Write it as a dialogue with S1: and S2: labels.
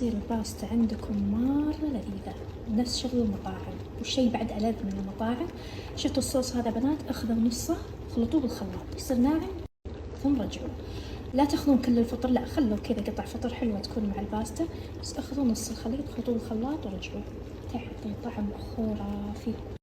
S1: تصير الباستا عندكم مرة لذيذة، نفس شغل المطاعم. والشي بعد ألذ من المطاعم، شفتوا الصوص هذا بنات؟ اخذوا نصه خلطوه بالخلاط يصير ناعم ثم رجعوه. لا تاخذون كل الفطر، لا خلوا كذا قطع فطر حلوة تكون مع الباستا، بس اخذوا نص الخليط خلطوه بالخلاط ورجعوه، تعطي طعم خرافي.